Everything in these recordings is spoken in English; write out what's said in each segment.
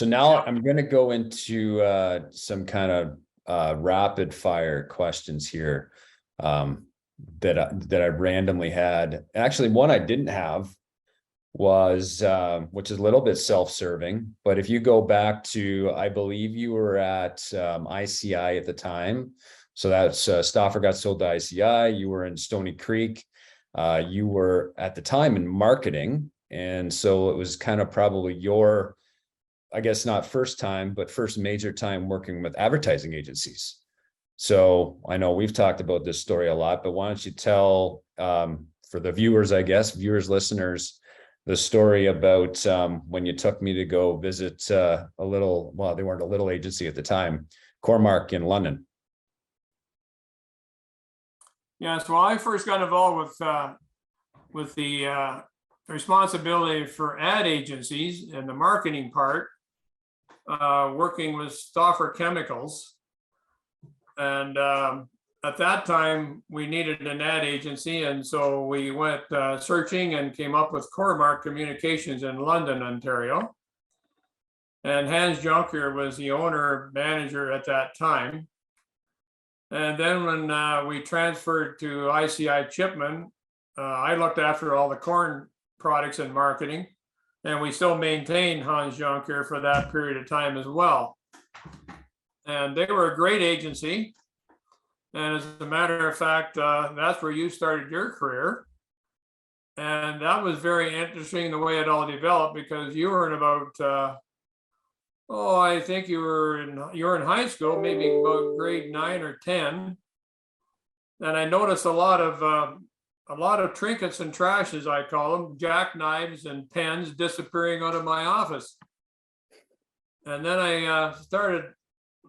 So now I'm going to go into some kind of rapid fire questions here that I randomly had. Actually, one I didn't have was which is a little bit self-serving, but if you go back to, I believe you were at ICI at the time. So that's Stauffer got sold to ICI. You were in Stony Creek. You were at the time in marketing. And so it was kind of probably your, I guess not first time, but first major time working with advertising agencies. So I know we've talked about this story a lot, but why don't you tell for the viewers, I guess, viewers, listeners, the story about when you took me to go visit a little, well, they weren't a little agency at the time, Cormark in London. Yeah, so I first got involved with the responsibility for ad agencies and the marketing part, working with Stauffer Chemicals. And at that time, we needed an ad agency. And so we went searching and came up with Cormark Communications in London, Ontario. And Hans Jonker was the owner manager at that time. And then when we transferred to ICI Chipman, I looked after all the corn products and marketing, and we still maintained Hans Jonker for that period of time as well. And they were a great agency. And as a matter of fact, that's where you started your career. And that was very interesting the way it all developed, because you were in about, I think you were in high school, maybe about grade 9 or 10. And I noticed a lot of trinkets and trash, as I call them, jackknives and pens disappearing out of my office. And then I started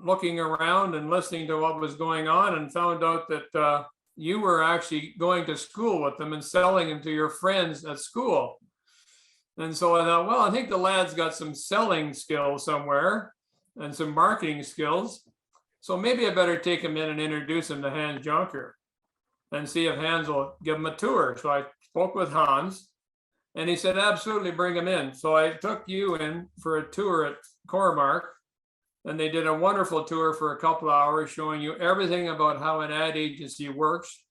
looking around and listening to what was going on, and found out that you were actually going to school with them and selling them to your friends at school. And so I thought, well, I think the lad's got some selling skills somewhere and some marketing skills. So maybe I better take him in and introduce him to Hans Jonker and see if Hans will give him a tour. So I spoke with Hans, and he said, absolutely, bring him in. So I took you in for a tour at Cormark, and they did a wonderful tour for a couple of hours, showing you everything about how an ad agency works.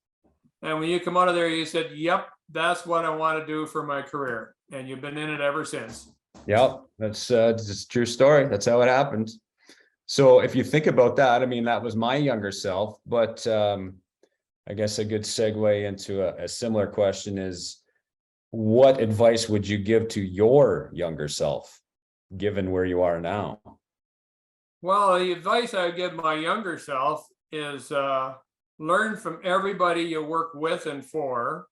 And when you come out of there, you said, yep, that's what I want to do for my career. And you've been in it ever since. Yep, that's a true story. That's how it happened. So if you think about that, I mean, that was my younger self, but I guess a good segue into a similar question is, what advice would you give to your younger self, given where you are now? Well, the advice I would give my younger self is learn from everybody you work with and for.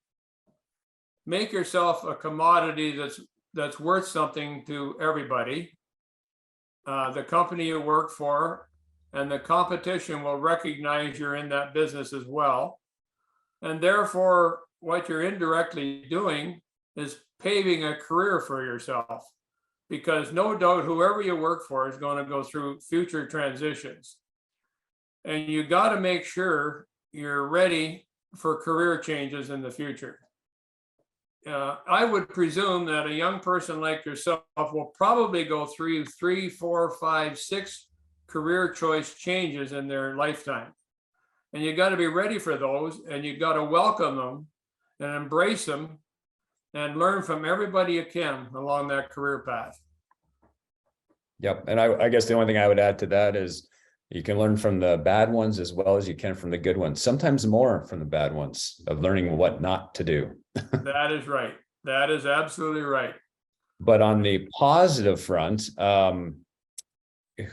Make yourself a commodity that's worth something to everybody. The company you work for and the competition will recognize you're in that business as well. And therefore, what you're indirectly doing is paving a career for yourself, because no doubt whoever you work for is going to go through future transitions. And you got to make sure you're ready for career changes in the future. I would presume that a young person like yourself will probably go through 3, 4, 5, 6 career choice changes in their lifetime. And you got to be ready for those, and you got to welcome them and embrace them and learn from everybody you can along that career path. Yep. And I guess the only thing I would add to that is you can learn from the bad ones as well as you can from the good ones, sometimes more from the bad ones, of learning what not to do. That is right. That is absolutely right. But on the positive front,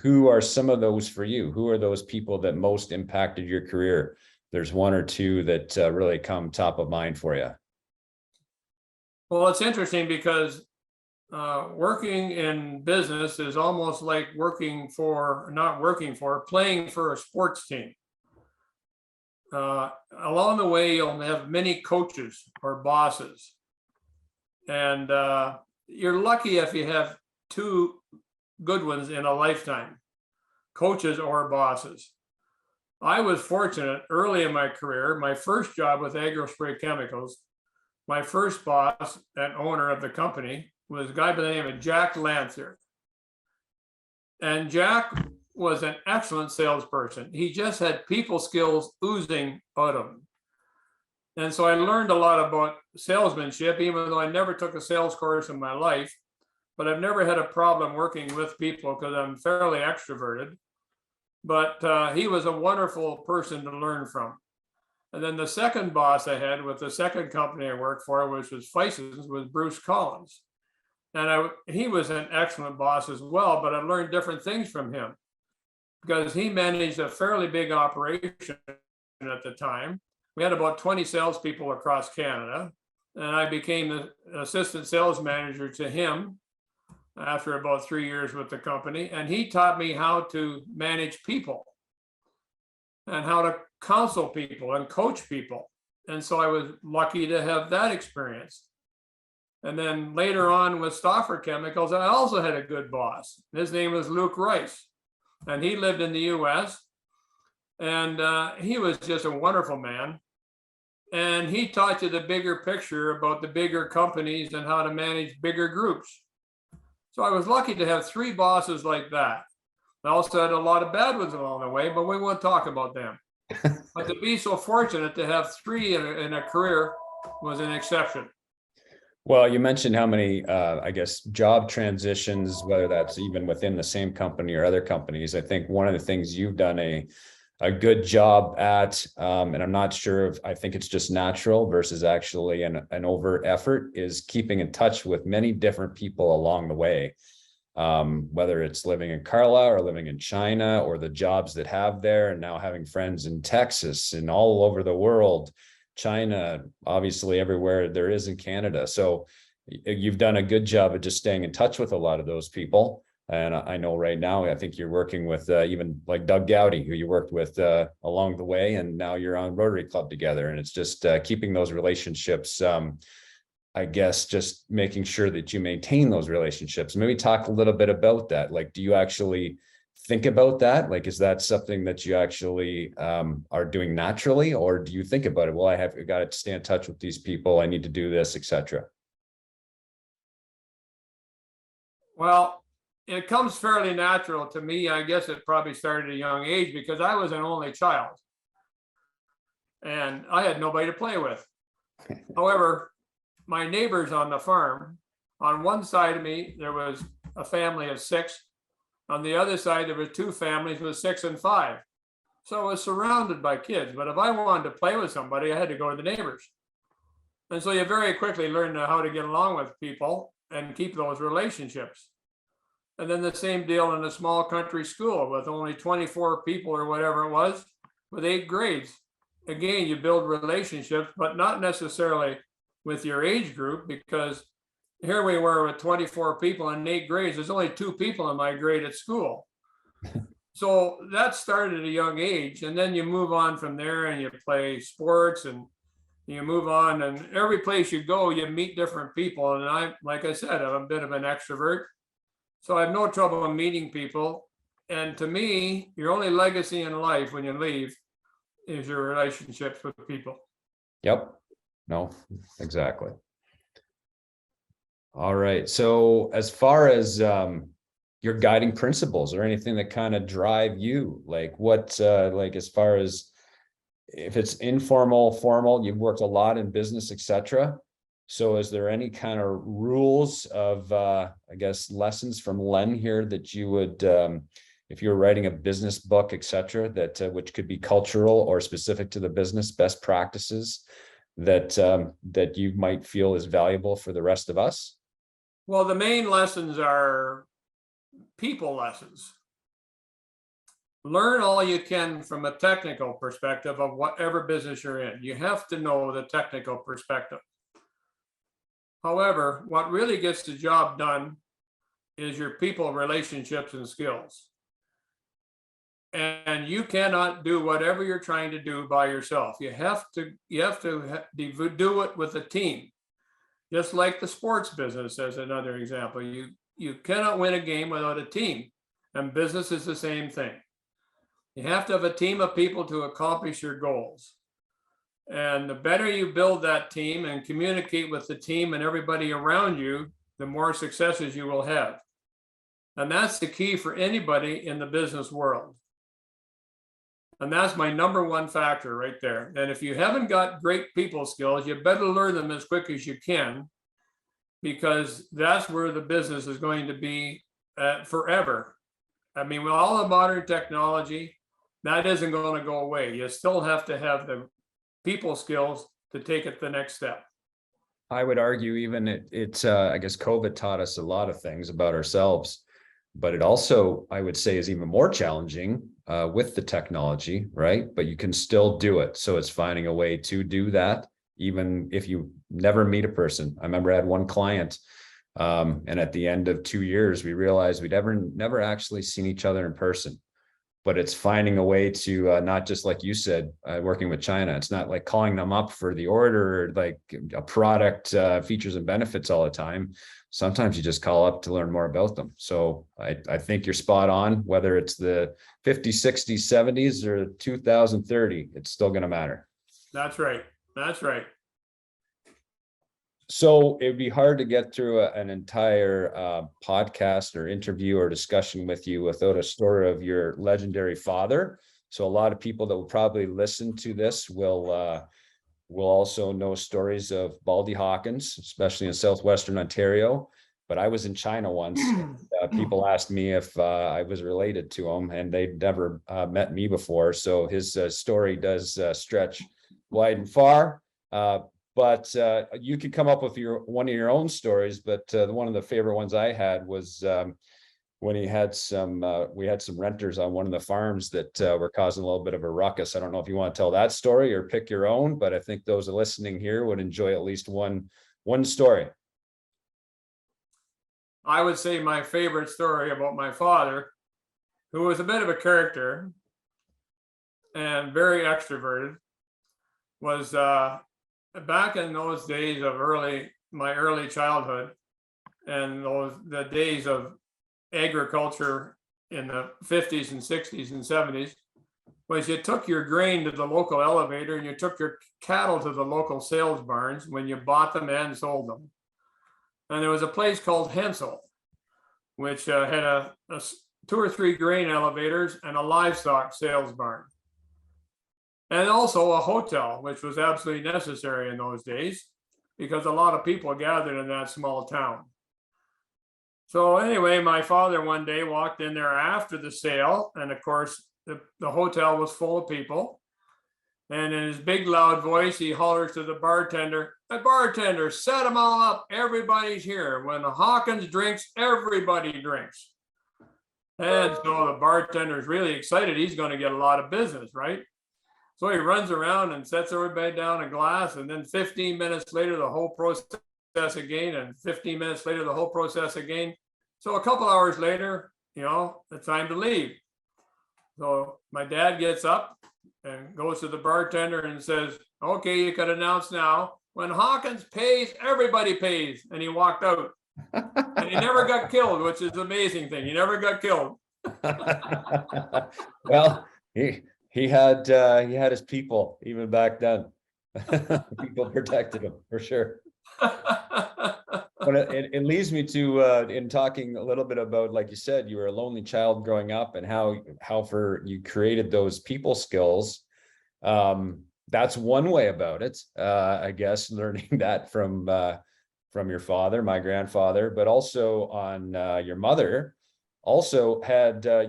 who are some of those for you? Who are those people that most impacted your career? There's one or two that really come top of mind for you. Well, it's interesting because working in business is almost like playing for a sports team. Along the way, you'll have many coaches or bosses. And you're lucky if you have 2 good ones in a lifetime, coaches or bosses. I was fortunate early in my career. My first job with Agri Chemicals, my first boss and owner of the company was a guy by the name of Jack Lancer. And Jack was an excellent salesperson. He just had people skills oozing out of him. And so I learned a lot about salesmanship, even though I never took a sales course in my life. But I've never had a problem working with people because I'm fairly extroverted. But he was a wonderful person to learn from. And then the second boss I had with the second company I worked for, which was Fison's, was Bruce Collins. And he was an excellent boss as well, but I learned different things from him because he managed a fairly big operation at the time. We had about 20 salespeople across Canada, and I became the assistant sales manager to him after about 3 years with the company. And he taught me how to manage people and how to counsel people and coach people. And so I was lucky to have that experience. And then later on with Stauffer Chemicals, I also had a good boss. His name was Luke Rice, and he lived in the US. And he was just a wonderful man. And he taught you the bigger picture about the bigger companies and how to manage bigger groups. So I was lucky to have 3 bosses like that. I also had a lot of bad ones along the way, but we won't talk about them. But to be so fortunate to have 3 in a career was an exception. Well, you mentioned how many, I guess, job transitions, whether that's even within the same company or other companies. I think one of the things you've done a good job at, and I'm not sure if I think it's just natural versus actually an overt effort, is keeping in touch with many different people along the way. Whether it's living in Carlisle or living in China or the jobs that have there, and now having friends in Texas and all over the world, China, obviously everywhere there is in Canada. So you've done a good job of just staying in touch with a lot of those people. And I know right now, I think you're working with even like Doug Gowdy, who you worked with along the way, and now you're on Rotary Club together. And it's just keeping those relationships, I guess, just making sure that you maintain those relationships. Maybe talk a little bit about that. Like, do you actually think about that? Like, is that something that you actually are doing naturally, or do you think about it? Well, I got to stay in touch with these people. I need to do this, etc. Well, it comes fairly natural to me. I guess it probably started at a young age because I was an only child and I had nobody to play with. However, my neighbors on the farm, on one side of me, there was a family of 6. On the other side, there were 2 families with 6 and 5. So I was surrounded by kids. But if I wanted to play with somebody, I had to go to the neighbors. And so you very quickly learn how to get along with people and keep those relationships. And then the same deal in a small country school with only 24 people or whatever it was, with 8 grades. Again, you build relationships, but not necessarily with your age group, because here we were with 24 people in 8 grades. There's only 2 people in my grade at school. So that started at a young age. And then you move on from there and you play sports and you move on. And every place you go, you meet different people. And I, like I said, I'm a bit of an extrovert. So I have no trouble in meeting people. And to me, your only legacy in life when you leave is your relationships with people. Yep. No, exactly. All right. So as far as your guiding principles or anything that kind of drive you, like what, like as far as if it's informal, formal, you've worked a lot in business, etc. So is there any kind of rules of, I guess, lessons from Len here that you would, if you were writing a business book, etc., that which could be cultural or specific to the business, best practices that that you might feel is valuable for the rest of us? Well, the main lessons are people lessons. Learn all you can from a technical perspective of whatever business you're in. You have to know the technical perspective. However, what really gets the job done is your people relationships and skills. And you cannot do whatever you're trying to do by yourself. You have to do it with a team. Just like the sports business, as another example, you cannot win a game without a team, and business is the same thing. You have to have a team of people to accomplish your goals. And the better you build that team and communicate with the team and everybody around you, the more successes you will have. And that's the key for anybody in the business world. And that's my number one factor right there. And if you haven't got great people skills, you better learn them as quick as you can, because that's where the business is going to be forever. I mean, with all the modern technology, that isn't going to go away. You still have to have the people skills to take it the next step. I would argue even I guess COVID taught us a lot of things about ourselves, but it also, I would say, is even more challenging with the technology, right? But you can still do it. So it's finding a way to do that, even if you never meet a person. I remember I had one client, and at the end of 2 years, we realized we'd never actually seen each other in person. But it's finding a way to not just like you said, working with China. It's not like calling them up for the order or like a product features and benefits all the time. Sometimes you just call up to learn more about them. So I think you're spot on, whether it's the 50s, 60s, 70s or 2030, it's still going to matter. That's right. That's right. So it'd be hard to get through an entire podcast or interview or discussion with you without a story of your legendary father. So a lot of people that will probably listen to this will also know stories of Baldy Hawkins, especially in southwestern Ontario. But I was in China once. People asked me if I was related to him, and they'd never met me before. So his story does stretch wide and far. But you could come up with one of your own stories. But one of the favorite ones I had was when we had some renters on one of the farms that were causing a little bit of a ruckus. I don't know if you want to tell that story or pick your own, but I think those listening here would enjoy at least one story. I would say my favorite story about my father, who was a bit of a character and very extroverted, was back in those days of my early childhood, and the days of agriculture in the 50s and 60s and 70s, was you took your grain to the local elevator and you took your cattle to the local sales barns when you bought them and sold them. And there was a place called Hensel, which had a 2 or 3 grain elevators and a livestock sales barn. And also a hotel, which was absolutely necessary in those days because a lot of people gathered in that small town. So anyway, my father one day walked in there after the sale, and of course, the hotel was full of people. And in his big loud voice, he hollers to the bartender, "The bartender, set them all up. Everybody's here. When Hawkins drinks, everybody drinks." And so the bartender's really excited. He's going to get a lot of business, right? So he runs around and sets everybody down a glass, and then 15 minutes later, the whole process again, and 15 minutes later, the whole process again. So a couple hours later, it's time to leave. So my dad gets up and goes to the bartender and says, "Okay, you can announce now, when Hawkins pays, everybody pays." And he walked out. And he never got killed, which is the amazing thing. He never got killed. Well, he had his people even back then. People protected him for sure. But it leads me to in talking a little bit about, like you said, you were a lonely child growing up, and how you created those people skills. That's one way about it, I guess, learning that from your father, my grandfather, but also on your mother. Also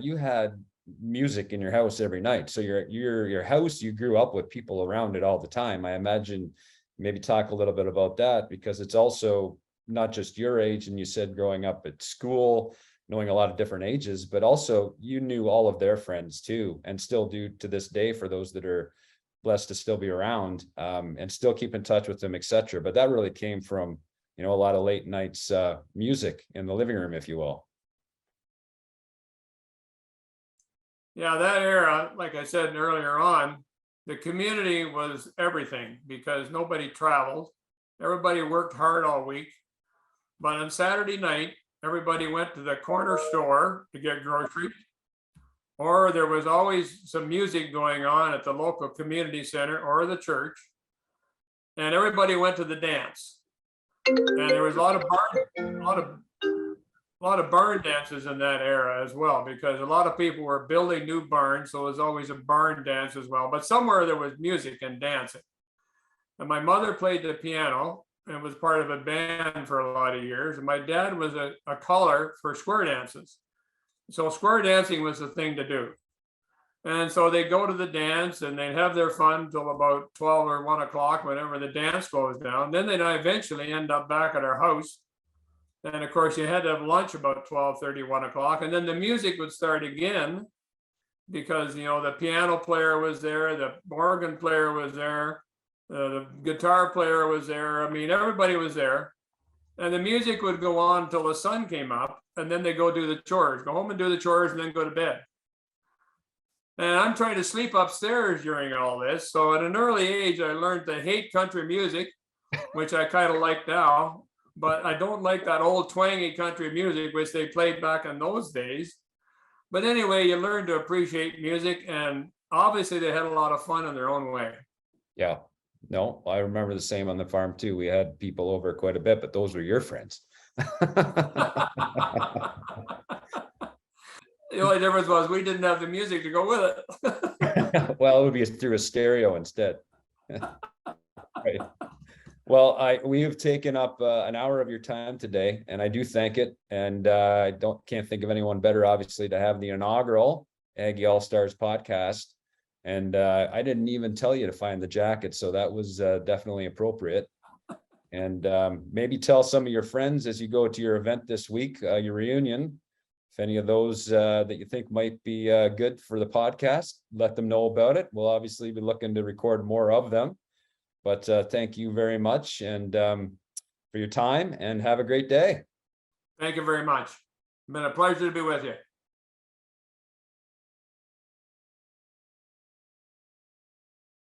you had music in your house every night. So your house, you grew up with people around it all the time. I imagine, maybe talk a little bit about that, because it's also not just your age, and you said growing up at school, knowing a lot of different ages, but also you knew all of their friends too, and still do to this day for those that are blessed to still be around, and still keep in touch with them, etc. But that really came from, a lot of late nights music in the living room, if you will. Yeah, that era, like I said earlier on, the community was everything because nobody traveled. Everybody worked hard all week. But on Saturday night, everybody went to the corner store to get groceries, or there was always some music going on at the local community center or the church, and everybody went to the dance. And there was a lot of a lot of barn dances in that era as well, because a lot of people were building new barns. So there's always a barn dance as well. But somewhere there was music and dancing. And my mother played the piano and was part of a band for a lot of years. And my dad was a caller for square dances. So square dancing was the thing to do. And so they go to the dance and they have their fun till about 12 or 1 o'clock, whenever the dance goes down. Then they eventually end up back at our house. And of course, you had to have lunch about 12:30, 1 o'clock. And then the music would start again because, the piano player was there, the organ player was there, the guitar player was there. I mean, everybody was there. And the music would go on until the sun came up. And then they go do the chores, go home and do the chores, and then go to bed. And I'm trying to sleep upstairs during all this. So at an early age, I learned to hate country music, which I kind of like now. But I don't like that old twangy country music, which they played back in those days. But anyway, you learn to appreciate music, and obviously they had a lot of fun in their own way. Yeah, no, I remember the same on the farm too. We had people over quite a bit, but those were your friends. The only difference was we didn't have the music to go with it. Well, it would be through a stereo instead. Right. Well, we have taken up an hour of your time today, and I do thank it. And I can't think of anyone better, obviously, to have the inaugural Aggie Allstars podcast. And I didn't even tell you to find the jacket, so that was definitely appropriate. And maybe tell some of your friends as you go to your event this week, your reunion, if any of those that you think might be good for the podcast, let them know about it. We'll obviously be looking to record more of them. But thank you very much and for your time, and have a great day. Thank you very much. It's been a pleasure to be with you.